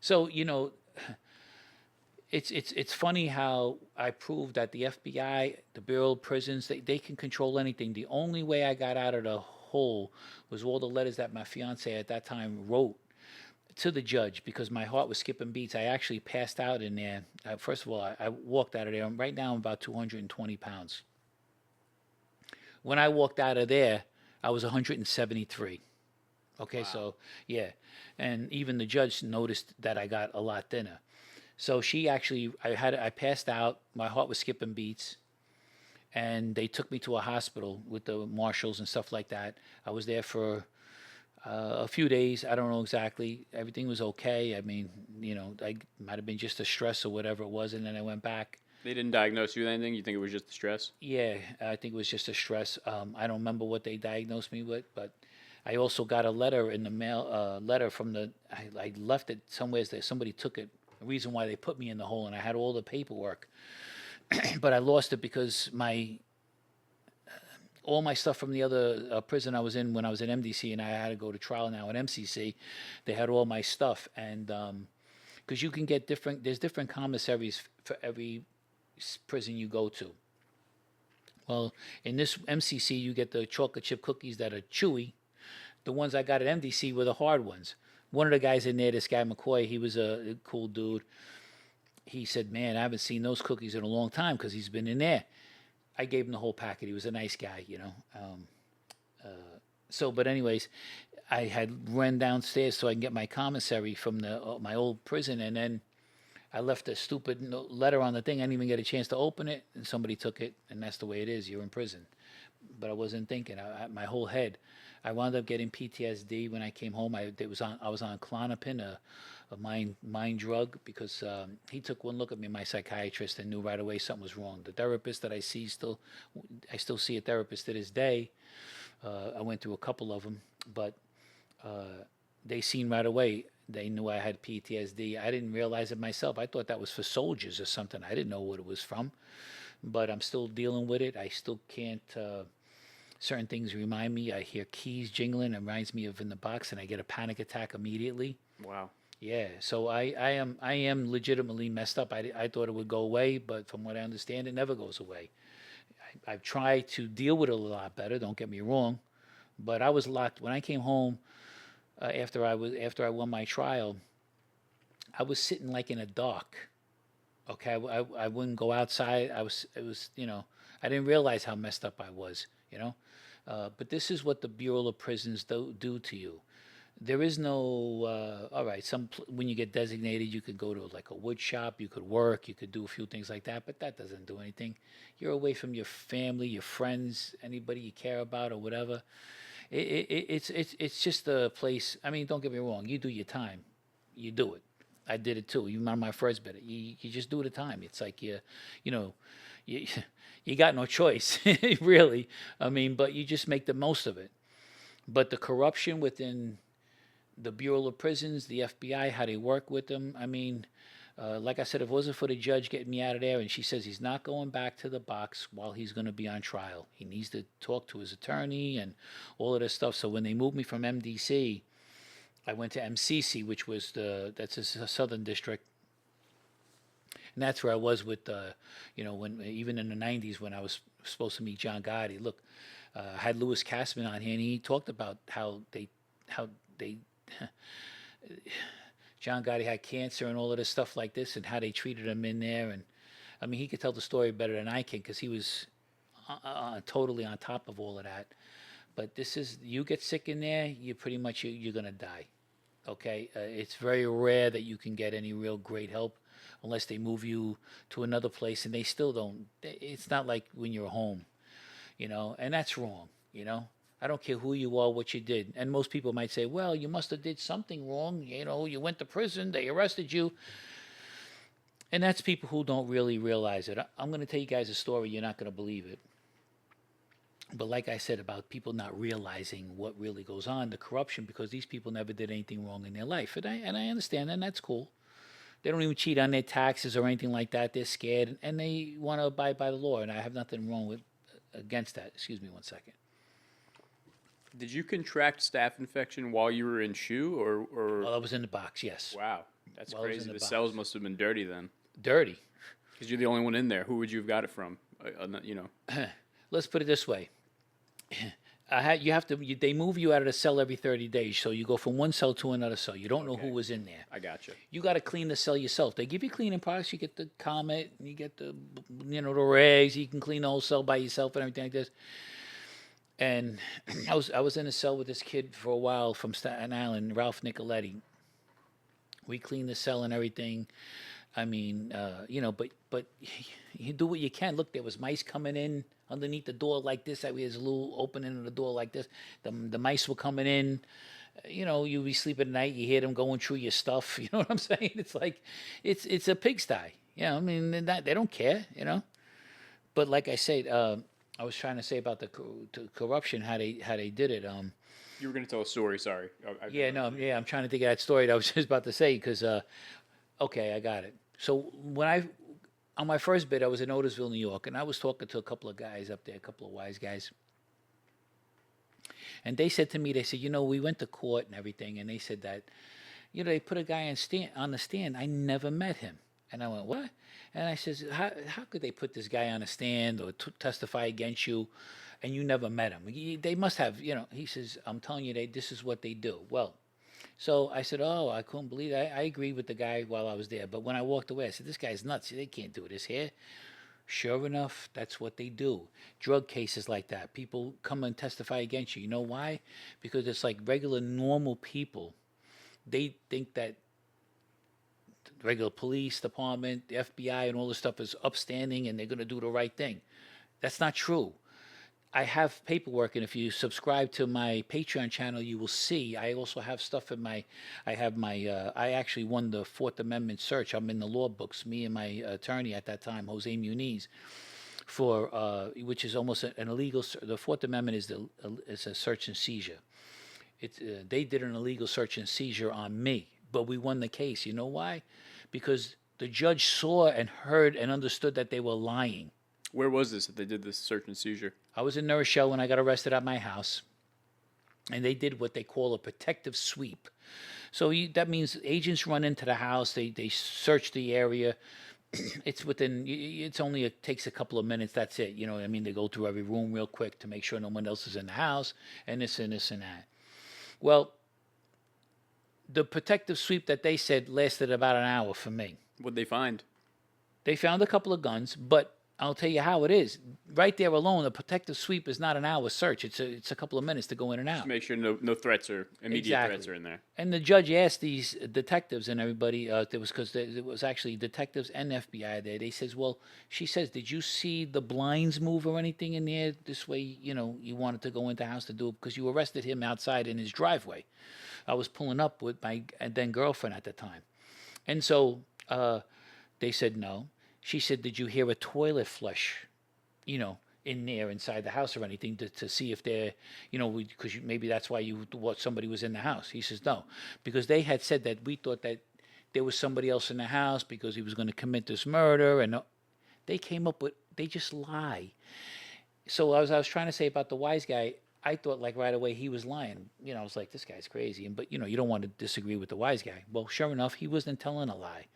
So it's funny how I proved that the FBI, the Bureau of Prisons, they can control anything. The only way I got out of the hole was all the letters that my fiance at that time wrote to the judge because my heart was skipping beats. I actually passed out in there. First of all, I walked out of there. Right now, I'm about 220 pounds. When I walked out of there, I was 173. Okay, Wow. so yeah, and even the judge noticed that I got a lot thinner. So she actually, I passed out. My heart was skipping beats, and they took me to a hospital with the marshals and stuff like that. I was there for a few days. I don't know exactly. Everything was okay. I mean, I might have been just a stress or whatever it was, and then I went back. They didn't diagnose you with anything? You think it was just the stress? Yeah, I think it was just a stress. I don't remember what they diagnosed me with, but I also got a letter in the mail. Letter from the. I left it somewhere there. Somebody took it. The reason why they put me in the hole, and I had all the paperwork, but I lost it because my all my stuff from the other prison I was in when I was at MDC, and I had to go to trial now at MCC. They had all my stuff, and because you can get different. There's different commissaries for every prison you go to. Well, in this MCC, you get the chocolate chip cookies that are chewy. The ones I got at MDC were the hard ones. One of the guys in there, this guy McCoy, he was a cool dude. He said, "Man, I haven't seen those cookies in a long time because he's been in there." I gave him the whole packet. He was a nice guy. But anyways, I had run downstairs so I can get my commissary from the my old prison, and then I left a stupid letter on the thing. I didn't even get a chance to open it, and somebody took it, and that's the way it is. You're in prison. But I wasn't thinking. My whole head. I wound up getting PTSD when I came home. I was on Klonopin, a mind drug, because he took one look at me, my psychiatrist, and knew right away something was wrong. The therapist that I still see a therapist to this day. I went through a couple of them, but they seen right away. They knew I had PTSD. I didn't realize it myself. I thought that was for soldiers or something. I didn't know what it was from, but I'm still dealing with it. I still can't. Certain things remind me. I hear keys jingling. It reminds me of in the box, and I get a panic attack immediately. Wow. Yeah, so I am legitimately messed up. I thought it would go away, but from what I understand, it never goes away. I've tried to deal with it a lot better. Don't get me wrong, but I was locked when I came home after I won my trial. I was sitting like in a dock. Okay, I wouldn't go outside. I didn't realize how messed up I was. But this is what the Bureau of Prisons do to you. There is no all right. When you get designated, you could go to like a wood shop. You could work. You could do a few things like that. But that doesn't do anything. You're away from your family, your friends, anybody you care about, or whatever. It's just a place. I mean, don't get me wrong. You do your time. You do it. I did it too. Even on my first bit, you just do it a time. It's like you know, you you got no choice, really. I mean, but you just make the most of it. But the corruption within the Bureau of Prisons, the FBI, how they work with them. I mean, like I said, if it wasn't for the judge getting me out of there, and she says he's not going back to the box while he's going to be on trial. He needs to talk to his attorney and all of this stuff. So when they moved me from MDC, I went to MCC, which was that's a Southern District, and that's where I was with when even in the '90s when I was supposed to meet John Gotti. Look, I had Louis Cassman on here, and he talked about how they John Gotti had cancer and all of this stuff like this, and how they treated him in there. And I mean, he could tell the story better than I can because he was totally on top of all of that. But this is you get sick in there, you pretty much you're gonna die. Okay, it's very rare that you can get any real great help unless they move you to another place, and they still don't. It's not like when you're home, and that's wrong. I don't care who you are, what you did. And most people might say, well, you must have did something wrong. You went to prison, they arrested you. And that's people who don't really realize it. I'm going to tell you guys a story. You're not going to believe it. But like I said about people not realizing what really goes on, the corruption, because these people never did anything wrong in their life. And I understand that, and that's cool. They don't even cheat on their taxes or anything like that. They're scared, and they want to abide by the law. And I have nothing wrong with against that. Excuse me one second. Did you contract staph infection while you were in SHU, or? Well, I was in the box, yes. Wow. That's while it was crazy. in The box. cells must have been dirty then, Dirty. because you're the only one in there. Who would you have got it from? Let's put it this way. They move you out of the cell every 30 days. So you go from one cell to another cell. You don't know who Okay. was in there. I gotcha. You got to clean the cell yourself. They give you cleaning products. You get the Comet, and you get the rags. You can clean the whole cell by yourself and everything like this. And I was in a cell with this kid for a while from Staten Island, Ralph Nicoletti. We cleaned the cell and everything. I mean, but you do what you can. Look, there was mice coming in underneath the door like this. There's a little opening in the door like this. The mice were coming in. You be sleeping at night. You hear them going through your stuff. You know what I'm saying? It's like, it's a pigsty. I mean, they don't care. But like I said, I was trying to say about the corruption, how they did it. You were going to tell a story. Sorry. I'm trying to think of that story that I was just about to say because, okay, I got it. So on my first bid, I was in Otisville, New York, and I was talking to a couple of guys up there, a couple of wise guys. And they said to me, we went to court and everything, and they said that, they put a guy on the stand. I never met him. And I went, what? And I says, how could they put this guy on a stand or testify against you, and you never met him? They must have, He says, I'm telling you, this is what they do. Well, so I said, oh, I couldn't believe it. I agreed with the guy while I was there. But when I walked away, I said, this guy's nuts. They can't do this here. Sure enough, that's what they do. Drug cases like that. People come and testify against you. You know why? Because it's like regular, normal people. They think that the regular police department, the FBI, and all this stuff is upstanding and they're going to do the right thing. That's not true. I have paperwork, and if you subscribe to my Patreon channel, you will see. I also have stuff I actually won the Fourth Amendment search. I'm in the law books, me and my attorney at that time, Jose Muniz, which is almost an illegal. The Fourth Amendment is a search and seizure. They did an illegal search and seizure on me, but we won the case. You know why? Because the judge saw and heard and understood that they were lying. Where was this that they did this search and seizure? I was in New Rochelle when I got arrested at my house, and they did what they call a protective sweep. So that means agents run into the house, they search the area. It takes a couple of minutes. That's it. You know what I mean? They go through every room real quick to make sure no one else is in the house, and this and this and that. Well, the protective sweep that they said lasted about an hour for me. What'd they find? They found a couple of guns, but I'll tell you how it is. Right there alone, a protective sweep is not an hour search. It's a couple of minutes to go in and out. Just make sure no threats or immediate threats are in there. And the judge asked these detectives and everybody, there was actually detectives and FBI there. They says, well, she says, did you see the blinds move or anything in there? This way, you wanted to go into the house to do it because you arrested him outside in his driveway. I was pulling up with my then girlfriend at the time. And so they said no. She said, did you hear a toilet flush, in there inside the house or anything to see if they're, because maybe that's why you thought somebody was in the house. He says, no, because they had said that we thought that there was somebody else in the house because he was going to commit this murder. And they came up with, they just lie. So as I was trying to say about the wise guy, I thought like right away he was lying. I was like, this guy's crazy. But, you don't want to disagree with the wise guy. Well, sure enough, he wasn't telling a lie.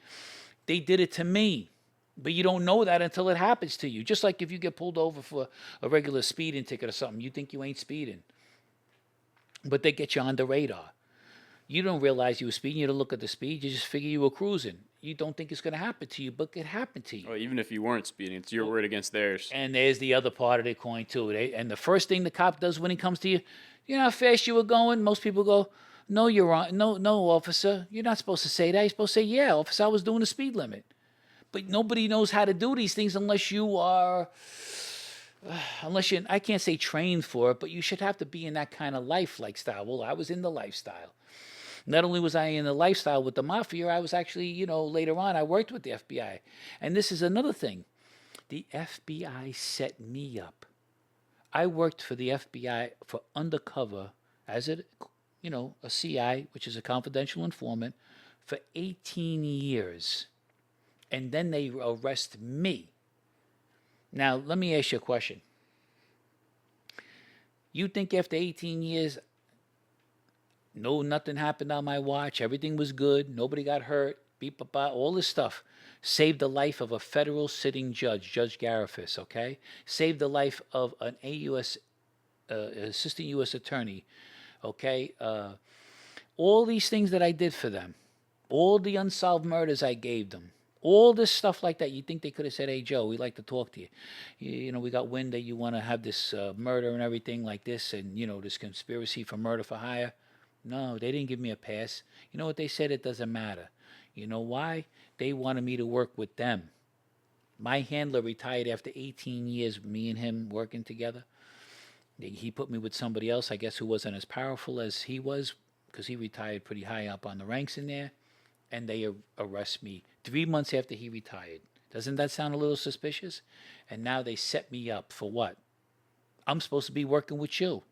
They did it to me. But you don't know that until it happens to you. Just like if you get pulled over for a regular speeding ticket or something, you think you ain't speeding. But they get you on the radar. You don't realize you were speeding. You don't look at the speed. You just figure you were cruising. You don't think it's going to happen to you, but it happened to you. Well, even if you weren't speeding, it's your word against theirs. And there's the other part of the coin, too. And the first thing the cop does when he comes to you, you know how fast you were going? Most people go, no, you're wrong. No, officer. You're not supposed to say that. You're supposed to say, yeah, officer, I was doing the speed limit. But nobody knows how to do these things unless you are, I can't say trained for it, but you should have to be in that kind of lifestyle. Well, I was in the lifestyle. Not only was I in the lifestyle with the Mafia, I was actually, later on, I worked with the FBI. And this is another thing. The FBI set me up. I worked for the FBI for Undercover as a CI, which is a confidential informant, for 18 years. And then they arrest me. Now, let me ask you a question. You think after 18 years, nothing happened on my watch, everything was good, nobody got hurt, beep, ba, ba, all this stuff. Saved the life of a federal sitting judge, Judge Garifas, okay? Saved the life of an AUS, assistant U.S. attorney, okay? All these things that I did for them, all the unsolved murders I gave them, all this stuff like that. You think they could have said, "Hey, Joe, we'd like to talk to you. You know, we got wind that you want to have this murder and everything like this, and you know, this conspiracy for murder for hire." No, they didn't give me a pass. You know what they said? It doesn't matter. You know why? They wanted me to work with them. My handler retired after 18 years, me and him working together. He put me with somebody else, I guess, who wasn't as powerful as he was, because he retired pretty high up on the ranks in there. And they arrest me 3 months after he retired. Doesn't that sound a little suspicious? And now they set me up for what? I'm supposed to be working with you.